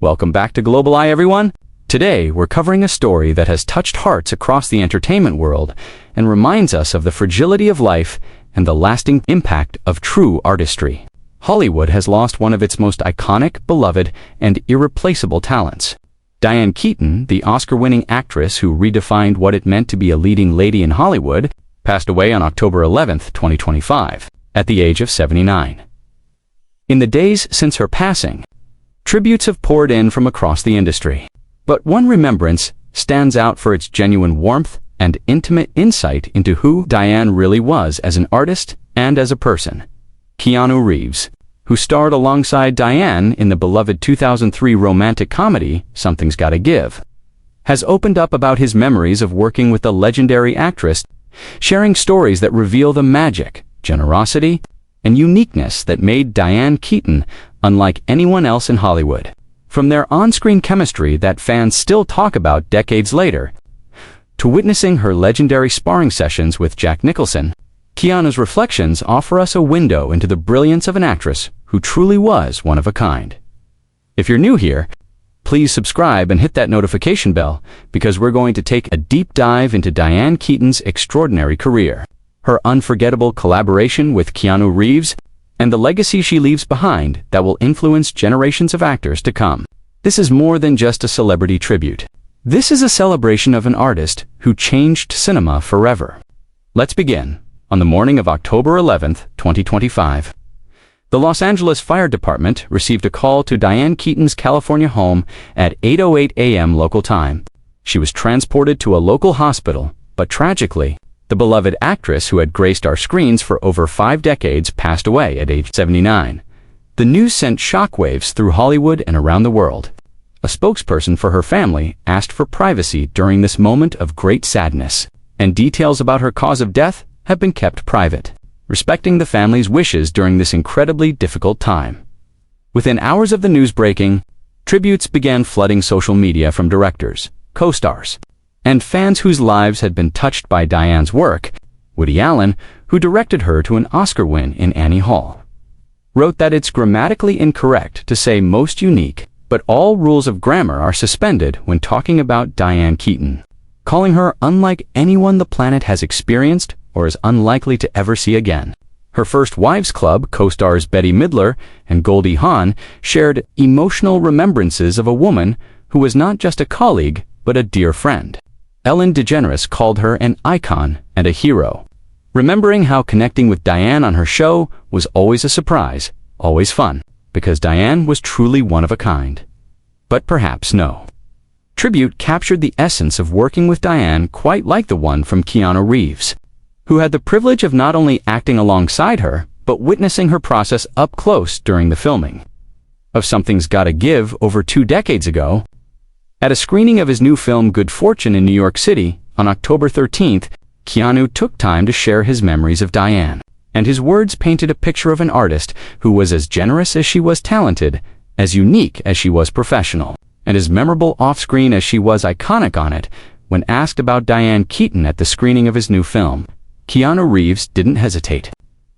Welcome back to Global Eye, everyone. Today, we're covering a story that has touched hearts across the entertainment world and reminds us of the fragility of life and the lasting impact of true artistry. Hollywood has lost one of its most iconic, beloved, and irreplaceable talents. Diane Keaton, the Oscar-winning actress who redefined what it meant to be a leading lady in Hollywood, passed away on October 11, 2025, at the age of 79. In the days since her passing, tributes have poured in from across the industry. But one remembrance stands out for its genuine warmth and intimate insight into who Diane really was as an artist and as a person. Keanu Reeves, who starred alongside Diane in the beloved 2003 romantic comedy Something's Gotta Give, has opened up about his memories of working with the legendary actress, sharing stories that reveal the magic, generosity, and uniqueness that made Diane Keaton unlike anyone else in Hollywood. From their on-screen chemistry that fans still talk about decades later, to witnessing her legendary sparring sessions with Jack Nicholson, Keanu's reflections offer us a window into the brilliance of an actress who truly was one of a kind. If you're new here, please subscribe and hit that notification bell because we're going to take a deep dive into Diane Keaton's extraordinary career, her unforgettable collaboration with Keanu Reeves, and the legacy she leaves behind that will influence generations of actors to come. This is more than just a celebrity tribute. This is a celebration of an artist who changed cinema forever. Let's begin. On the morning of October 11, 2025, the Los Angeles Fire Department received a call to Diane Keaton's California home at 8:08 a.m. local time. She was transported to a local hospital, but tragically, the beloved actress who had graced our screens for over 5 decades passed away at age 79. The news sent shockwaves through Hollywood and around the world. A spokesperson for her family asked for privacy during this moment of great sadness, and details about her cause of death have been kept private, respecting the family's wishes during this incredibly difficult time. Within hours of the news breaking, tributes began flooding social media from directors, co-stars, and fans whose lives had been touched by Diane's work. Woody Allen, who directed her to an Oscar win in Annie Hall, wrote that it's grammatically incorrect to say most unique, but all rules of grammar are suspended when talking about Diane Keaton, calling her unlike anyone the planet has experienced or is unlikely to ever see again. Her First Wives Club co-stars Bette Midler and Goldie Hawn shared emotional remembrances of a woman who was not just a colleague, but a dear friend. Ellen DeGeneres called her an icon and a hero, remembering how connecting with Diane on her show was always a surprise, always fun, because Diane was truly one of a kind. But perhaps no. Tribute captured the essence of working with Diane quite like the one from Keanu Reeves, who had the privilege of not only acting alongside her, but witnessing her process up close during the filming of Something's Gotta Give over 2 decades ago. At a screening of his new film Good Fortune in New York City on October 13th, Keanu took time to share his memories of Diane, and his words painted a picture of an artist who was as generous as she was talented, as unique as she was professional, and as memorable off-screen as she was iconic on it. When asked about Diane Keaton at the screening of his new film, Keanu Reeves didn't hesitate.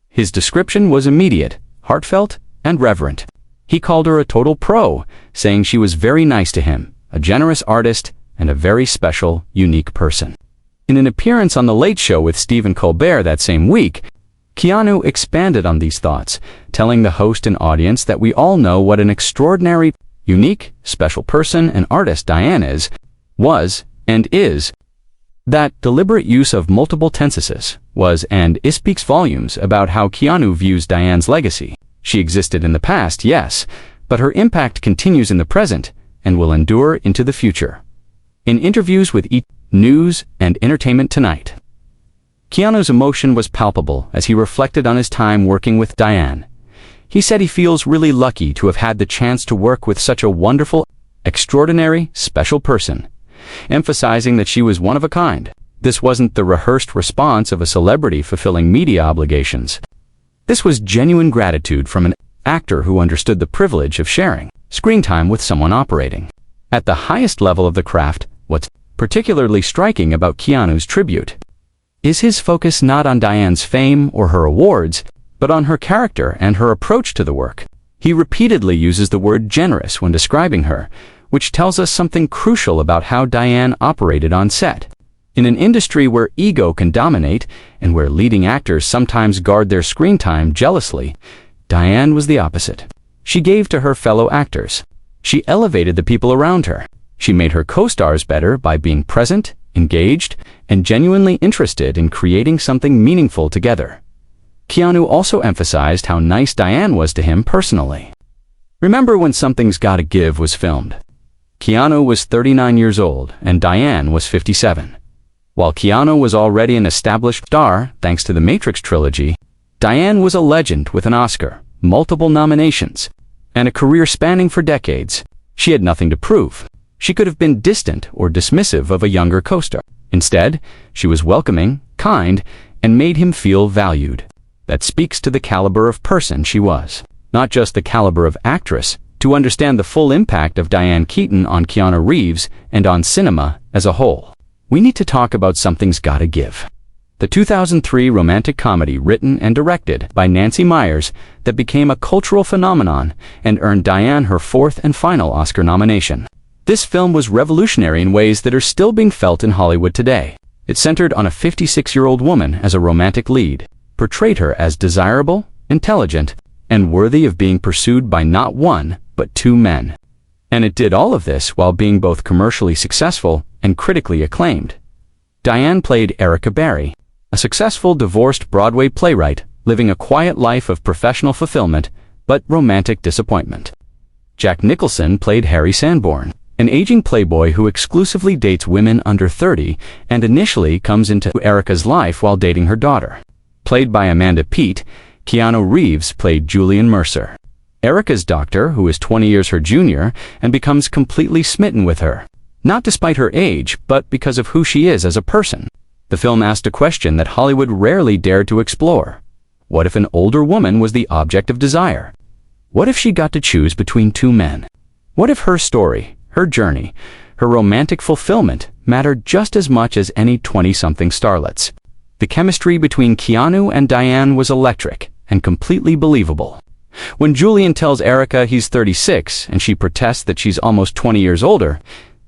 His description was immediate, heartfelt, and reverent. He called her a total pro, saying she was very nice to him, a generous artist, and a very special, unique person. In an appearance on The Late Show with Stephen Colbert that same week, Keanu expanded on these thoughts, telling the host and audience that we all know what an extraordinary, unique, special person and artist Diane is, was, and is. That deliberate use of multiple tenses was and is speaks volumes about how Keanu views Diane's legacy. She existed in the past, yes, but her impact continues in the present and will endure into the future. In interviews with News and Entertainment Tonight, Keanu's emotion was palpable as he reflected on his time working with Diane. He said he feels really lucky to have had the chance to work with such a wonderful, extraordinary, special person, emphasizing that she was one of a kind. This wasn't the rehearsed response of a celebrity fulfilling media obligations. This was genuine gratitude from an actor who understood the privilege of sharing screen time with someone operating at the highest level of the craft. What's particularly striking about Keanu's tribute is his focus not on Diane's fame or her awards, but on her character and her approach to the work. He repeatedly uses the word generous when describing her, which tells us something crucial about how Diane operated on set. In an industry where ego can dominate and where leading actors sometimes guard their screen time jealously, Diane was the opposite. She gave to her fellow actors. She elevated the people around her. She made her co-stars better by being present, engaged, and genuinely interested in creating something meaningful together. Keanu also emphasized how nice Diane was to him personally. Remember when Something's Gotta Give was filmed? Keanu was 39 years old and Diane was 57. While Keanu was already an established star thanks to the Matrix trilogy, Diane was a legend with an Oscar, multiple nominations, and a career spanning for decades. She had nothing to prove. She could have been distant or dismissive of a younger co-star. Instead, she was welcoming, kind, and made him feel valued. That speaks to the caliber of person she was, not just the caliber of actress. To understand the full impact of Diane Keaton on Keanu Reeves and on cinema as a whole, we need to talk about Something's Gotta Give, the 2003 romantic comedy written and directed by Nancy Meyers that became a cultural phenomenon and earned Diane her fourth and final Oscar nomination. This film was revolutionary in ways that are still being felt in Hollywood today. It centered on a 56-year-old woman as a romantic lead, portrayed her as desirable, intelligent, and worthy of being pursued by not one, but two men. And it did all of this while being both commercially successful and critically acclaimed. Diane played Erica Barry, a successful divorced Broadway playwright living a quiet life of professional fulfillment but romantic disappointment. Jack Nicholson played Harry Sanborn, an aging playboy who exclusively dates women under 30 and initially comes into Erica's life while dating her daughter. Played by Amanda Peet, Keanu Reeves played Julian Mercer, Erica's doctor who is 20 years her junior and becomes completely smitten with her, not despite her age, but because of who she is as a person. The film asked a question that Hollywood rarely dared to explore. What if an older woman was the object of desire? What if she got to choose between two men? What if her story, her journey, her romantic fulfillment mattered just as much as any 20-something starlets? The chemistry between Keanu and Diane was electric and completely believable. When Julian tells Erica he's 36 and she protests that she's almost 20 years older,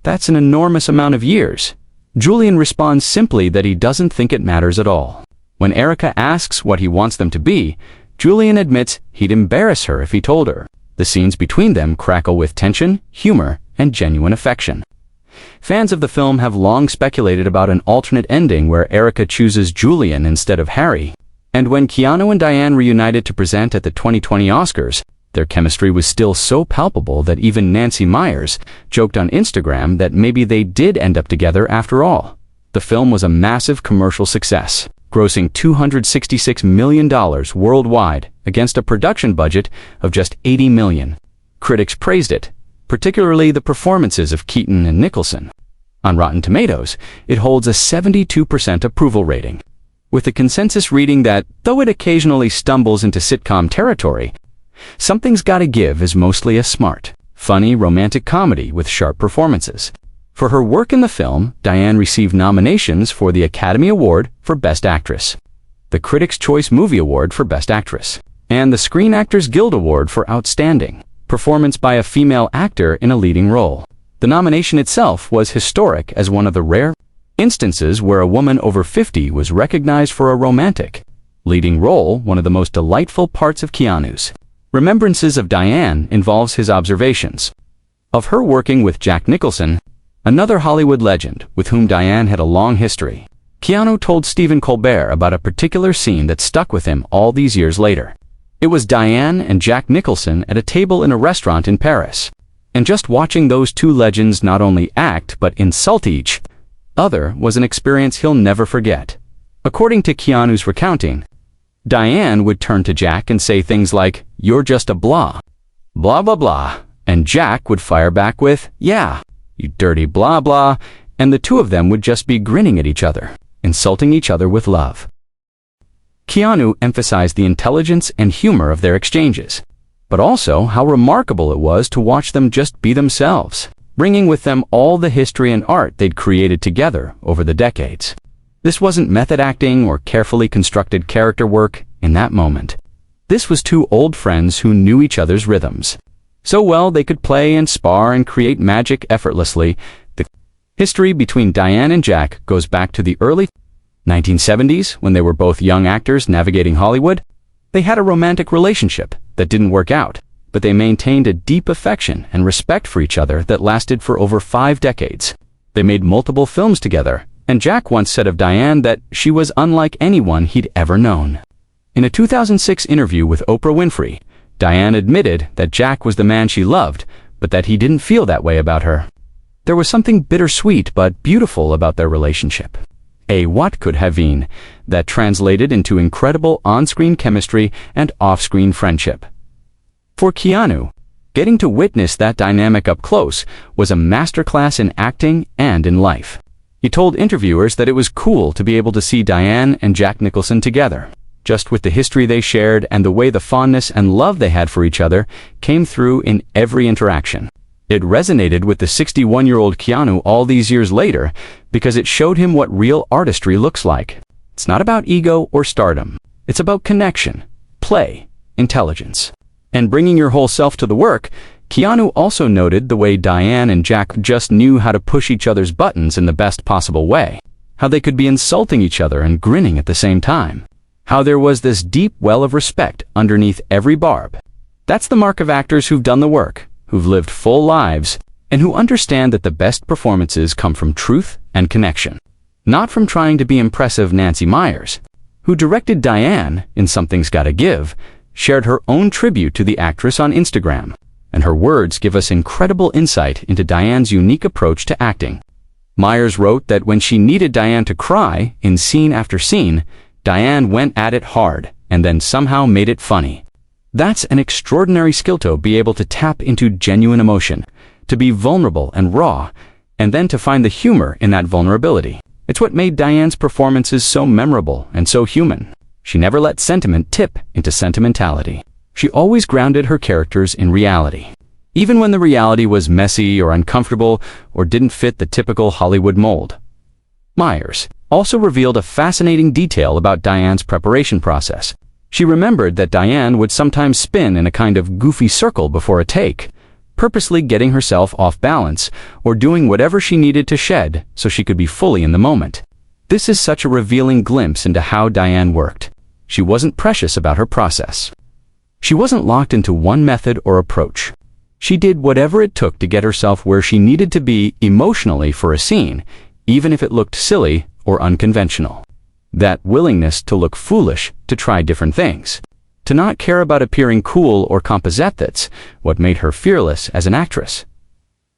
that's an enormous amount of years. Julian responds simply that he doesn't think it matters at all. When Erica asks what he wants them to be, Julian admits he'd embarrass her if he told her. The scenes between them crackle with tension, humor, and genuine affection. Fans of the film have long speculated about an alternate ending where Erica chooses Julian instead of Harry. And when Keanu and Diane reunited to present at the 2020 Oscars, their chemistry was still so palpable that even Nancy Meyers joked on Instagram that maybe they did end up together after all. The film was a massive commercial success, grossing $266 million worldwide against a production budget of just $80 million. Critics praised it, particularly the performances of Keaton and Nicholson. On Rotten Tomatoes, it holds a 72% approval rating, with the consensus reading that, though it occasionally stumbles into sitcom territory, Something's Gotta Give is mostly a smart, funny romantic comedy with sharp performances. For her work in the film, Diane received nominations for the Academy Award for Best Actress, the Critics' Choice Movie Award for Best Actress, and the Screen Actors Guild Award for Outstanding Performance by a Female Actor in a Leading Role. The nomination itself was historic as one of the rare instances where a woman over 50 was recognized for a romantic leading role. One of the most delightful parts of Keanu's Remembrances of Diane involves his observations of her working with Jack Nicholson, another Hollywood legend with whom Diane had a long history. Keanu told Stephen Colbert about a particular scene that stuck with him all these years later. It was Diane and Jack Nicholson at a table in a restaurant in Paris, and just watching those two legends not only act but insult each other was an experience he'll never forget. According to Keanu's recounting, Diane would turn to Jack and say things like, "You're just a blah, blah blah blah," and Jack would fire back with, "Yeah, you dirty blah blah," and the two of them would just be grinning at each other, insulting each other with love. Keanu emphasized the intelligence and humor of their exchanges, but also how remarkable it was to watch them just be themselves, bringing with them all the history and art they'd created together over the decades. This wasn't method acting or carefully constructed character work in that moment. This was two old friends who knew each other's rhythms so well they could play and spar and create magic effortlessly. The history between Diane and Jack goes back to the early 1970s when they were both young actors navigating Hollywood. They had a romantic relationship that didn't work out, but they maintained a deep affection and respect for each other that lasted for over 5 decades. They made multiple films together, and Jack once said of Diane that she was unlike anyone he'd ever known. In a 2006 interview with Oprah Winfrey, Diane admitted that Jack was the man she loved, but that he didn't feel that way about her. There was something bittersweet but beautiful about their relationship. A what could have been that translated into incredible on-screen chemistry and off-screen friendship. For Keanu, getting to witness that dynamic up close was a masterclass in acting and in life. He told interviewers that it was cool to be able to see Diane and Jack Nicholson together. Just with the history they shared and the way the fondness and love they had for each other came through in every interaction. It resonated with the 61-year-old Keanu all these years later because it showed him what real artistry looks like. It's not about ego or stardom. It's about connection, play, intelligence, and bringing your whole self to the work. Keanu also noted the way Diane and Jack just knew how to push each other's buttons in the best possible way, how they could be insulting each other and grinning at the same time, how there was this deep well of respect underneath every barb. That's the mark of actors who've done the work, who've lived full lives, and who understand that the best performances come from truth and connection, not from trying to be impressive. Nancy Meyers, who directed Diane in Something's Gotta Give, shared her own tribute to the actress on Instagram, and her words give us incredible insight into Diane's unique approach to acting. Meyers wrote that when she needed Diane to cry in scene after scene, Diane went at it hard and then somehow made it funny. That's an extraordinary skill to be able to tap into genuine emotion, to be vulnerable and raw, and then to find the humor in that vulnerability. It's what made Diane's performances so memorable and so human. She never let sentiment tip into sentimentality. She always grounded her characters in reality, even when the reality was messy or uncomfortable or didn't fit the typical Hollywood mold. Meyers also revealed a fascinating detail about Diane's preparation process. She remembered that Diane would sometimes spin in a kind of goofy circle before a take, purposely getting herself off balance or doing whatever she needed to shed so she could be fully in the moment. This is such a revealing glimpse into how Diane worked. She wasn't precious about her process. She wasn't locked into one method or approach. She did whatever it took to get herself where she needed to be emotionally for a scene, even if it looked silly or unconventional. That willingness to look foolish, to try different things, to not care about appearing cool or composite, that's what made her fearless as an actress.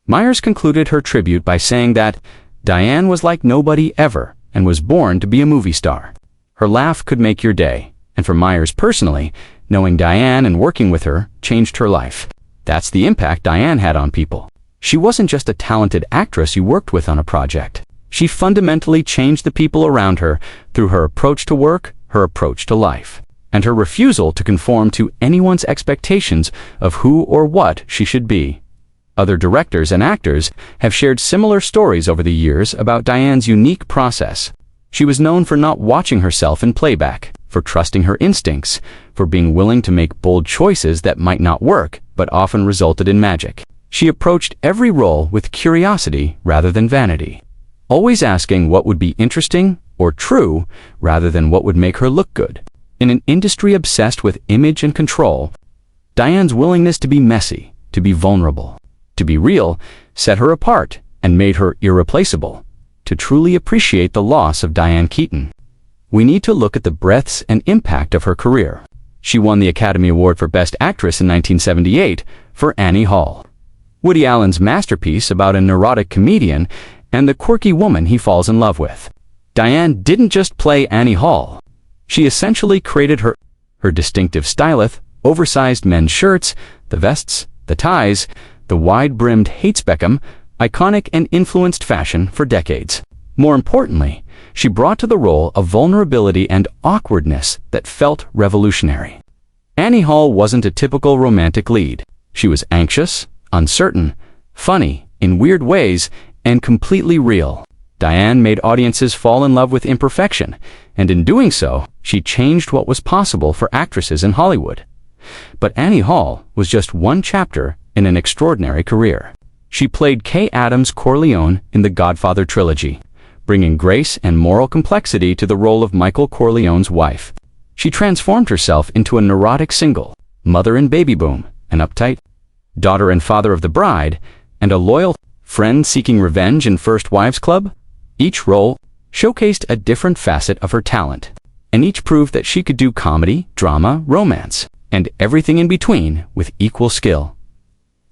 Meyers concluded her tribute by saying that Diane was like nobody ever and was born to be a movie star. Her laugh could make your day, and for Meyers personally, knowing Diane and working with her changed her life. That's the impact Diane had on people. She wasn't just a talented actress you worked with on a project. She fundamentally changed the people around her through her approach to work, her approach to life, and her refusal to conform to anyone's expectations of who or what she should be. Other directors and actors have shared similar stories over the years about Diane's unique process. She was known for not watching herself in playback, for trusting her instincts, for being willing to make bold choices that might not work, but often resulted in magic. She approached every role with curiosity rather than vanity, always asking what would be interesting or true rather than what would make her look good. In an industry obsessed with image and control, Diane's willingness to be messy, to be vulnerable, to be real, set her apart and made her irreplaceable. To truly appreciate the loss of Diane Keaton, we need to look at the breadth and impact of her career. She won the Academy Award for Best Actress in 1978 for Annie Hall, Woody Allen's masterpiece about a neurotic comedian and the quirky woman he falls in love with. Diane didn't just play Annie Hall. She essentially created her distinctive stylith, oversized men's shirts, the vests, the ties, the wide-brimmed Hates-Beckham, iconic and influenced fashion for decades. More importantly, she brought to the role a vulnerability and awkwardness that felt revolutionary. Annie Hall wasn't a typical romantic lead. She was anxious, uncertain, funny, in weird ways, and completely real. Diane made audiences fall in love with imperfection, and in doing so, she changed what was possible for actresses in Hollywood. But Annie Hall was just one chapter in an extraordinary career. She played Kay Adams Corleone in the Godfather trilogy, bringing grace and moral complexity to the role of Michael Corleone's wife. She transformed herself into a neurotic single, mother in Baby Boom, an uptight daughter and father of the bride, and a loyal friend seeking revenge in First Wives Club. Each role showcased a different facet of her talent, and each proved that she could do comedy, drama, romance, and everything in between with equal skill.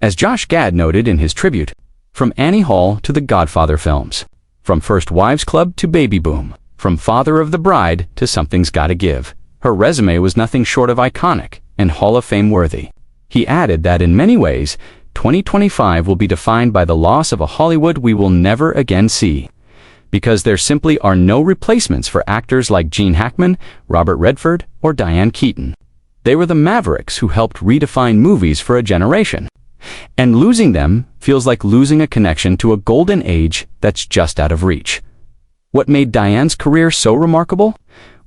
As Josh Gad noted in his tribute, from Annie Hall to the Godfather films, from First Wives Club to Baby Boom, from Father of the Bride to Something's Gotta Give, her resume was nothing short of iconic and Hall of Fame worthy. He added that in many ways, 2025 will be defined by the loss of a Hollywood we will never again see, because there simply are no replacements for actors like Gene Hackman, Robert Redford, or Diane Keaton. They were the mavericks who helped redefine movies for a generation. And losing them feels like losing a connection to a golden age that's just out of reach. What made Diane's career so remarkable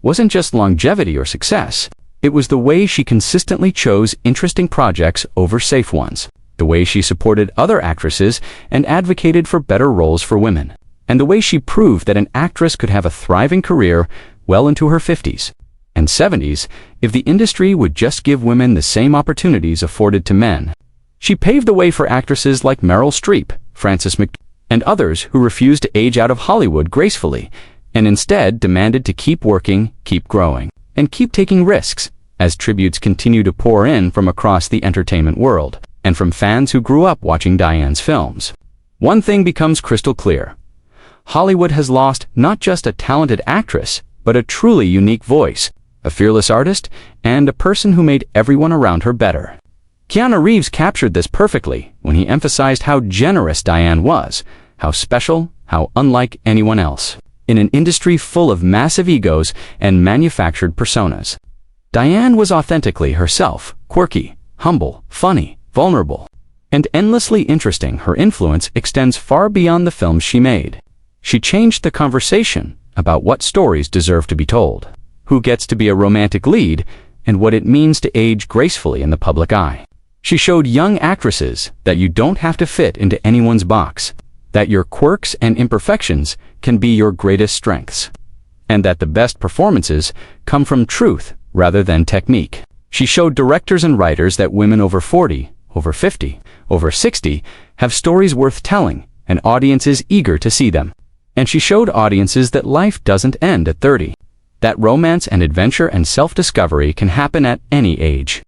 wasn't just longevity or success. It was the way she consistently chose interesting projects over safe ones, the way she supported other actresses and advocated for better roles for women, and the way she proved that an actress could have a thriving career well into her 50s and 70s if the industry would just give women the same opportunities afforded to men. She paved the way for actresses like Meryl Streep, Frances McDormand, and others who refused to age out of Hollywood gracefully and instead demanded to keep working, keep growing, and keep taking risks as tributes continue to pour in from across the entertainment world and from fans who grew up watching Diane's films. One thing becomes crystal clear. Hollywood has lost not just a talented actress, but a truly unique voice, a fearless artist, and a person who made everyone around her better. Keanu Reeves captured this perfectly when he emphasized how generous Diane was, how special, how unlike anyone else. In an industry full of massive egos and manufactured personas, Diane was authentically herself, quirky, humble, funny, vulnerable, and endlessly interesting. Her influence extends far beyond the films she made. She changed the conversation about what stories deserve to be told, who gets to be a romantic lead, and what it means to age gracefully in the public eye. She showed young actresses that you don't have to fit into anyone's box, that your quirks and imperfections can be your greatest strengths, and that the best performances come from truth rather than technique. She showed directors and writers that women over 40, over 50, over 60 have stories worth telling and audiences eager to see them. And she showed audiences that life doesn't end at 30, that romance and adventure and self-discovery can happen at any age,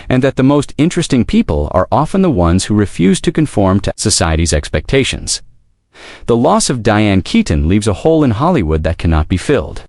and that the most interesting people are often the ones who refuse to conform to society's expectations. The loss of Diane Keaton leaves a hole in Hollywood that cannot be filled.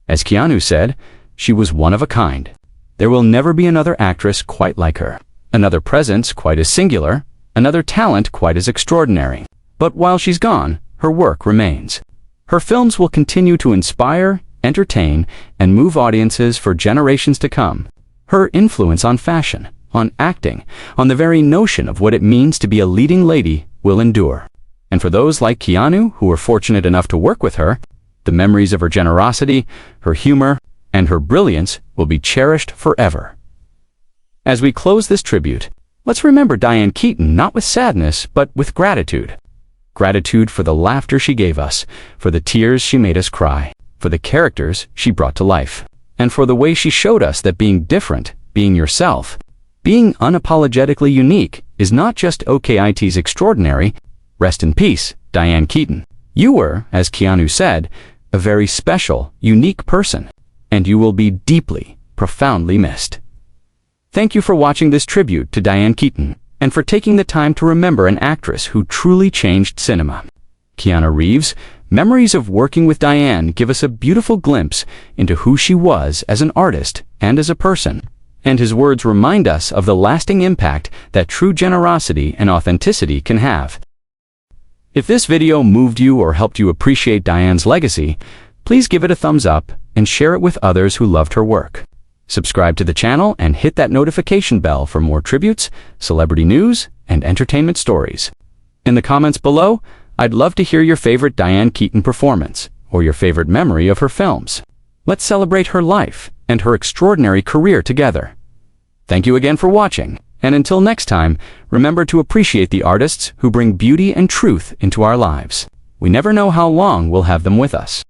As Keanu said, she was one of a kind. There will never be another actress quite like her, another presence quite as singular, another talent quite as extraordinary. But while she's gone, her work remains. Her films will continue to inspire, entertain, and move audiences for generations to come. Her influence on fashion, on acting, on the very notion of what it means to be a leading lady will endure. And for those like Keanu who were fortunate enough to work with her, the memories of her generosity, her humor, and her brilliance will be cherished forever. As we close this tribute, let's remember Diane Keaton not with sadness, but with gratitude. Gratitude for the laughter she gave us, for the tears she made us cry, for the characters she brought to life, and for the way she showed us that being different, being yourself, being unapologetically unique is not just OKIT's extraordinary. Rest in peace, Diane Keaton. You were, as Keanu said, a very special, unique person, and you will be deeply, profoundly missed. Thank you for watching this tribute to Diane Keaton, and for taking the time to remember an actress who truly changed cinema. Keanu Reeves, memories of working with Diane give us a beautiful glimpse into who she was as an artist and as a person, and his words remind us of the lasting impact that true generosity and authenticity can have. If this video moved you or helped you appreciate Diane's legacy, please give it a thumbs up and share it with others who loved her work. Subscribe to the channel and hit that notification bell for more tributes, celebrity news, and entertainment stories. In the comments below, I'd love to hear your favorite Diane Keaton performance, or your favorite memory of her films. Let's celebrate her life and her extraordinary career together. Thank you again for watching, and until next time, remember to appreciate the artists who bring beauty and truth into our lives. We never know how long we'll have them with us.